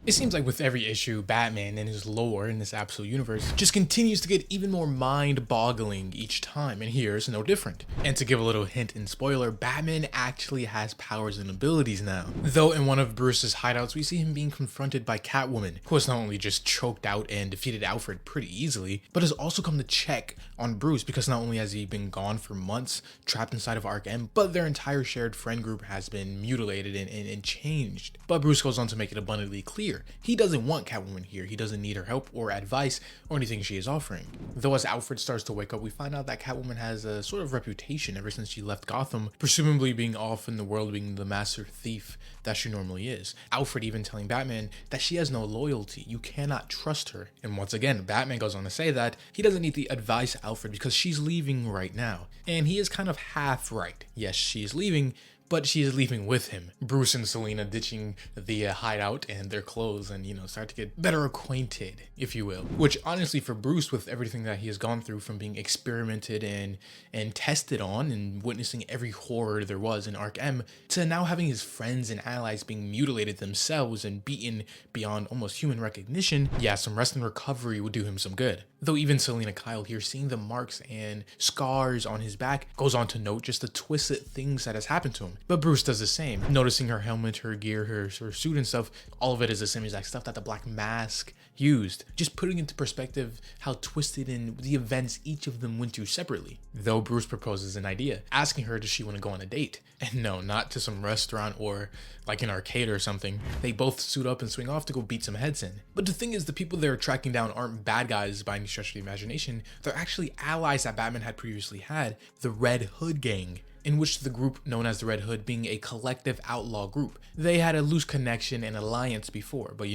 It seems like with every issue, Batman and his lore in this absolute universe just continues to get even more mind-boggling each time, and here's no different. And to give a little hint and spoiler, Batman actually has powers and abilities now. Though in one of Bruce's hideouts, we see him being confronted by Catwoman, who has not only just choked out and defeated Alfred pretty easily, but has also come to check on Bruce because not only has he been gone for months, trapped inside of Ark M, but their entire shared friend group has been mutilated and changed. But Bruce goes on to make it abundantly clear he doesn't want Catwoman here. He doesn't need her help or advice or anything she is offering. Though as Alfred starts to wake up, we find out that Catwoman has a sort of reputation ever since she left Gotham, presumably being off in the world being the master thief that she normally is. Alfred even telling Batman that she has no loyalty. You cannot trust her. And once again, Batman goes on to say that he doesn't need to advise Alfred because she's leaving right now. And he is kind of half right. Yes, she is leaving, but she is leaving with him. Bruce and Selina ditching the hideout and their clothes and, start to get better acquainted, if you will. Which honestly for Bruce, with everything that he has gone through from being experimented and tested on and witnessing every horror there was in Ark M, to now having his friends and allies being mutilated themselves and beaten beyond almost human recognition, yeah, some rest and recovery would do him some good. Though even Selina Kyle here, seeing the marks and scars on his back, goes on to note just the twisted things that has happened to him. But Bruce does the same, noticing her helmet, her gear, her suit and stuff. All of it is the same exact stuff that the Black Mask used, just putting into perspective how twisted in the events each of them went through separately. Though Bruce proposes an idea, asking her does she want to go on a date. And no, not to some restaurant or like an arcade or something. They both suit up and swing off to go beat some heads in. But the thing is, the people they're tracking down aren't bad guys by any stretch of the imagination. They're actually allies that Batman had previously had, the Red Hood gang, in which the group known as the Red Hood being a collective outlaw group. They had a loose connection and alliance before, but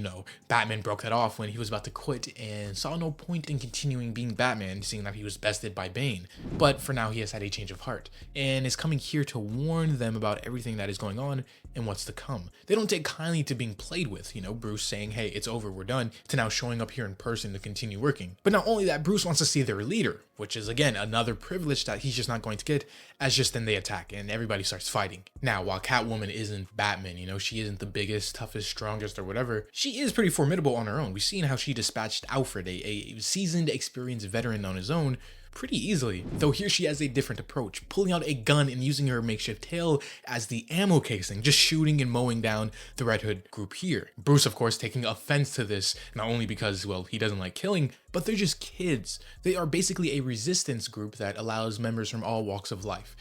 Batman broke that off when he was about to quit and saw no point in continuing being Batman, seeing that he was bested by Bane. But for now, he has had a change of heart and is coming here to warn them about everything that is going on and what's to come. They don't take kindly to being played with, Bruce saying, hey, it's over, we're done, to now showing up here in person to continue working. But not only that, Bruce wants to see their leader, which is again another privilege that he's just not going to get, as just then they attack and everybody starts fighting. Now, while Catwoman isn't Batman, she isn't the biggest, toughest, strongest or whatever, she is pretty formidable on her own. We've seen how she dispatched Alfred, a seasoned, experienced veteran on his own, pretty easily. Though here she has a different approach, pulling out a gun and using her makeshift tail as the ammo casing, just shooting and mowing down the Red Hood group here. Bruce, of course, taking offense to this, not only because, well, he doesn't like killing, but they're just kids. They are basically a resistance group that allows members from all walks of life.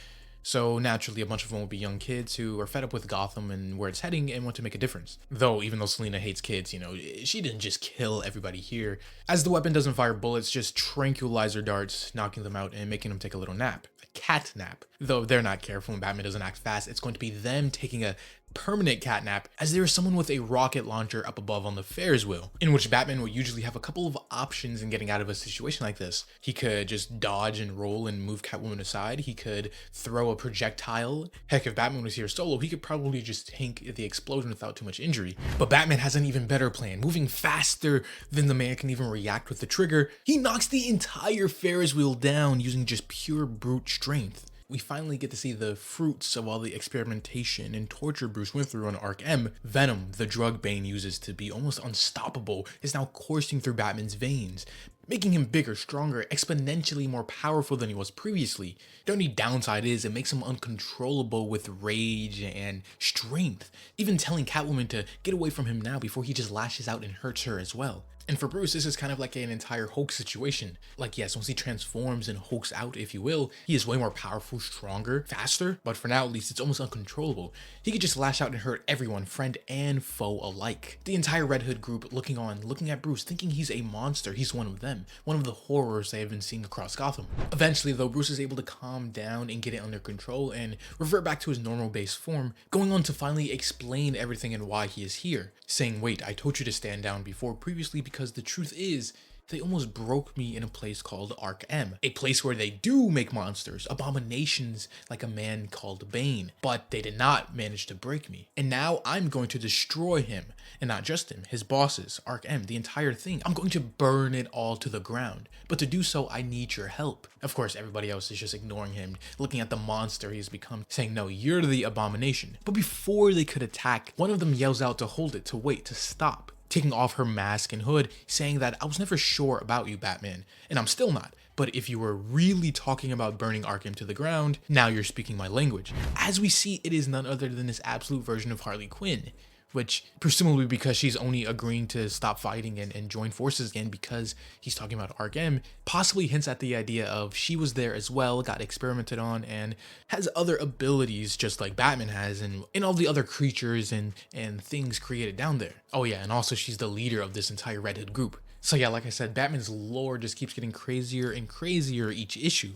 So naturally, a bunch of them will be young kids who are fed up with Gotham and where it's heading and want to make a difference. Though, even though Selina hates kids, she didn't just kill everybody here, as the weapon doesn't fire bullets, just tranquilizer darts, knocking them out and making them take a little nap. A cat nap. Though if they're not careful and Batman doesn't act fast, it's going to be them taking a permanent cat nap, as there is someone with a rocket launcher up above on the Ferris wheel, in which Batman will usually have a couple of options in getting out of a situation like this. He could just dodge and roll and move Catwoman aside. He could throw a projectile. Heck, if Batman was here solo, he could probably just tank the explosion without too much injury. But Batman has an even better plan, moving faster than the man can even react with the trigger. He knocks the entire Ferris wheel down using just pure brute strength. We finally get to see the fruits of all the experimentation and torture Bruce went through on Ark M. Venom, the drug Bane uses to be almost unstoppable, is now coursing through Batman's veins, making him bigger, stronger, exponentially more powerful than he was previously. The only downside is it makes him uncontrollable with rage and strength, even telling Catwoman to get away from him now before he just lashes out and hurts her as well. And for Bruce, this is kind of like an entire Hulk situation. Like, yes, once he transforms and hulks out, if you will, he is way more powerful, stronger, faster, but for now at least, it's almost uncontrollable. He could just lash out and hurt everyone, friend and foe alike. The entire Red Hood group looking on, looking at Bruce, thinking he's a monster. He's one of them, one of the horrors they have been seeing across Gotham. Eventually, though, Bruce is able to calm down and get it under control and revert back to his normal base form, going on to finally explain everything and why he is here, saying, wait, I told you to stand down before previously because the truth is, they almost broke me in a place called Ark M, a place where they do make monsters, abominations like a man called Bane, but they did not manage to break me. And now I'm going to destroy him, and not just him, his bosses, Ark M, the entire thing. I'm going to burn it all to the ground, but to do so, I need your help. Of course, everybody else is just ignoring him, looking at the monster he has become, saying, no, you're the abomination. But before they could attack, one of them yells out to hold it, to wait, to stop. taking off her mask and hood, saying that I was never sure about you, Batman, and I'm still not. But if you were really talking about burning Ark M to the ground, now you're speaking my language. As we see, it is none other than this absolute version of Harley Quinn, which presumably because she's only agreeing to stop fighting and join forces again because he's talking about Ark M, possibly hints at the idea of she was there as well, got experimented on, and has other abilities just like Batman has and all the other creatures and things created down there. Oh yeah, and also she's the leader of this entire Red Hood group. So yeah, like I said, Batman's lore just keeps getting crazier and crazier each issue.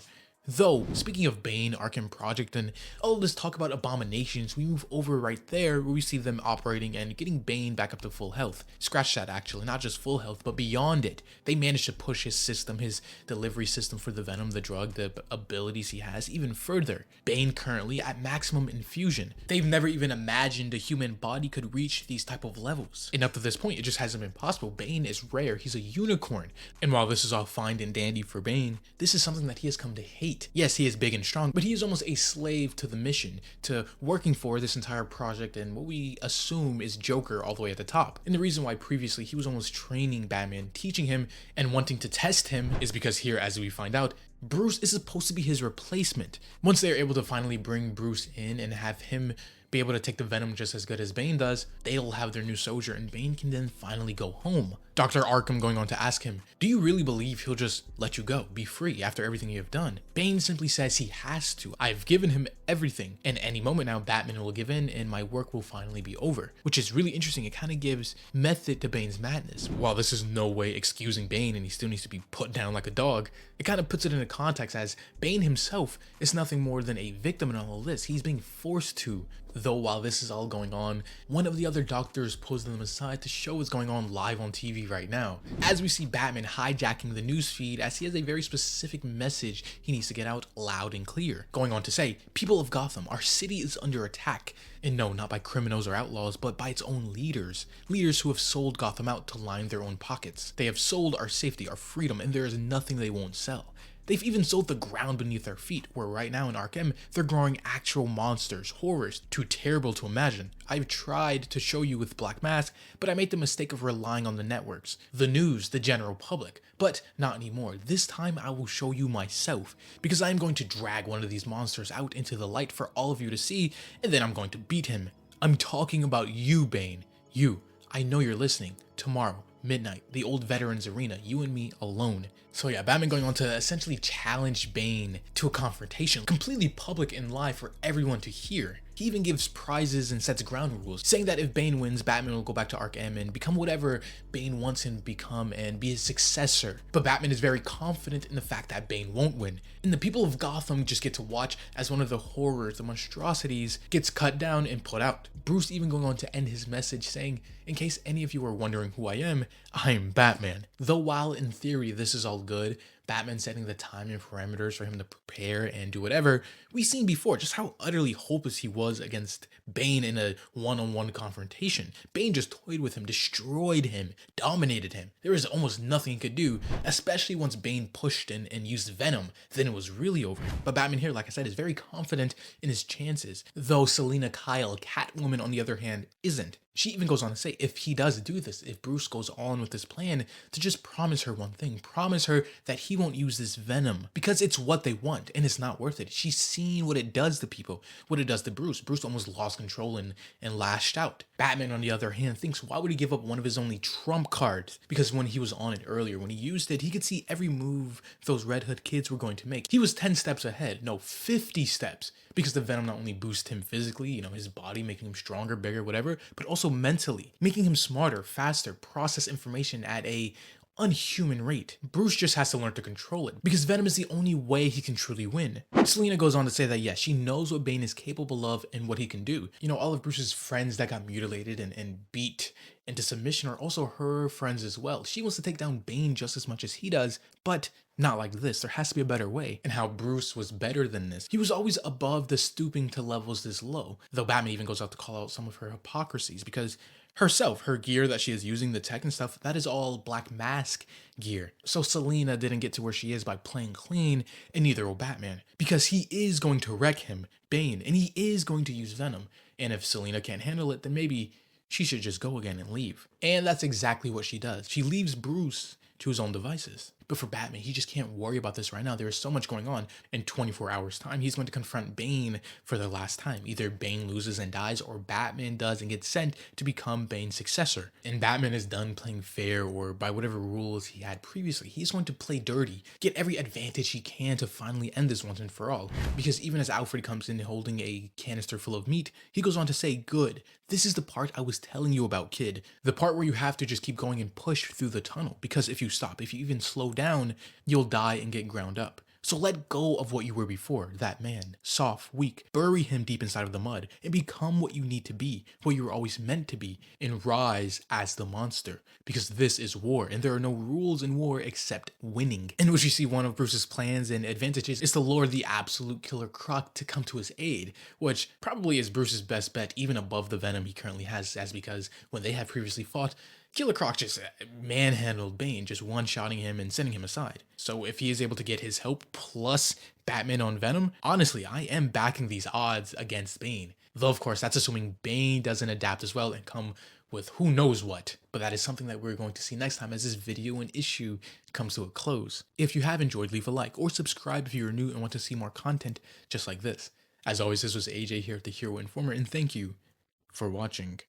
Though, speaking of Bane, Ark M Project, and all this talk about abominations, we move over right there where we see them operating and getting Bane back up to full health. Scratch that actually, not just full health, but beyond it. They managed to push his system, his delivery system for the venom, the drug, the abilities he has even further. Bane currently at maximum infusion. They've never even imagined a human body could reach these type of levels. And up to this point, it just hasn't been possible. Bane is rare, he's a unicorn. And while this is all fine and dandy for Bane, this is something that he has come to hate. Yes, he is big and strong, but he is almost a slave to the mission, to working for this entire project and what we assume is Joker all the way at the top. And the reason why previously he was almost training Batman, teaching him and wanting to test him is because here, as we find out, Bruce is supposed to be his replacement. Once they're able to finally bring Bruce in and have him be able to take the venom just as good as Bane does, they'll have their new soldier and Bane can then finally go home. Dr. Arkham going on to ask him, do you really believe he'll just let you go, be free after everything you have done? Bane simply says he has to. I've given him everything, and any moment now Batman will give in and my work will finally be over. Which is really interesting. It kind of gives method to Bane's madness. While this is no way excusing Bane and he still needs to be put down like a dog, it kind of puts it into context as Bane himself is nothing more than a victim in all of this. He's being forced to. Though while this is all going on, one of the other doctors pulls them aside to show what's going on live on TV right now. As we see Batman hijacking the news feed as he has a very specific message he needs to get out loud and clear. Going on to say, people of Gotham, our city is under attack. And no, not by criminals or outlaws, but by its own leaders. Leaders who have sold Gotham out to line their own pockets. They have sold our safety, our freedom, and there is nothing they won't sell. They've even sold the ground beneath their feet, where right now in Ark M, they're growing actual monsters, horrors, too terrible to imagine. I've tried to show you with Black Mask, but I made the mistake of relying on the networks, the news, the general public. But not anymore. This time I will show you myself, because I am going to drag one of these monsters out into the light for all of you to see, and then I'm going to beat him. I'm talking about you, Bane. You. I know you're listening. Tomorrow, midnight, the old Veterans Arena, you and me alone. So yeah, Batman going on to essentially challenge Bane to a confrontation, completely public and live for everyone to hear. He even gives prizes and sets ground rules, saying that if Bane wins, Batman will go back to Ark M and become whatever Bane wants him to become and be his successor. But Batman is very confident in the fact that Bane won't win. And the people of Gotham just get to watch as one of the horrors, the monstrosities, gets cut down and put out. Bruce even going on to end his message saying, in case any of you are wondering who I am Batman. Though while in theory this is all good, Batman setting the time and parameters for him to prepare and do whatever, we've seen before just how utterly hopeless he was against Bane in a one-on-one confrontation. Bane just toyed with him, destroyed him, dominated him. There was almost nothing he could do, especially once Bane pushed in and used Venom, then it was really over. But Batman here, like I said, is very confident in his chances, though Selina Kyle, Catwoman on the other hand, isn't. She even goes on to say, if he does do this, if Bruce goes on with this plan, to just promise her one thing, promise her that he won't use this venom, because it's what they want, and it's not worth it. She's seen what it does to people, what it does to Bruce. Bruce almost lost control and lashed out. Batman, on the other hand, thinks, why would he give up one of his only trump cards? Because when he was on it earlier, when he used it, he could see every move those Red Hood kids were going to make. He was 10 steps ahead, no, 50 steps, because the venom not only boosts him physically, his body, making him stronger, bigger, whatever, but also mentally, making him smarter, faster, process information at a unhuman rate. Bruce just has to learn to control it, because Venom is the only way he can truly win. Selina goes on to say that yes, she knows what Bane is capable of and what he can do. All of Bruce's friends that got mutilated and beat into submission are also her friends as well. She wants to take down Bane just as much as he does, but not like this. There has to be a better way. And how Bruce was better than this. He was always above the stooping to levels this low. Though Batman even goes out to call out some of her hypocrisies, because herself, her gear that she is using, the tech and stuff, that is all Black Mask gear. So Selina didn't get to where she is by playing clean, and neither will Batman. Because he is going to wreck him, Bane, and he is going to use Venom. And if Selina can't handle it, then maybe she should just go again and leave. And that's exactly what she does. She leaves Bruce to his own devices. But for Batman, he just can't worry about this right now. There is so much going on. In 24 hours time, he's going to confront Bane for the last time. Either Bane loses and dies, or Batman does and gets sent to become Bane's successor. And Batman is done playing fair or by whatever rules he had previously. He's going to play dirty, get every advantage he can to finally end this once and for all. Because even as Alfred comes in holding a canister full of meat, he goes on to say, "Good. This is the part I was telling you about, kid. The part where you have to just keep going and push through the tunnel. Because if you stop, if you even slow down, you'll die and get ground up. So let go of what you were before, that man, soft, weak. Bury him deep inside of the mud and become what you need to be, what you were always meant to be, and rise as the monster. Because this is war, and there are no rules in war except winning." In which you see one of Bruce's plans and advantages is to lure the absolute killer Croc to come to his aid, which probably is Bruce's best bet, even above the venom he currently has, as because when they have previously fought, Killer Croc just manhandled Bane, just one-shotting him and sending him aside. So if he is able to get his help plus Batman on Venom, honestly, I am backing these odds against Bane. Though, of course, that's assuming Bane doesn't adapt as well and come with who knows what. But that is something that we're going to see next time as this video and issue comes to a close. If you have enjoyed, leave a like or subscribe if you're new and want to see more content just like this. As always, this was AJ here at The Hero Informer, and thank you for watching.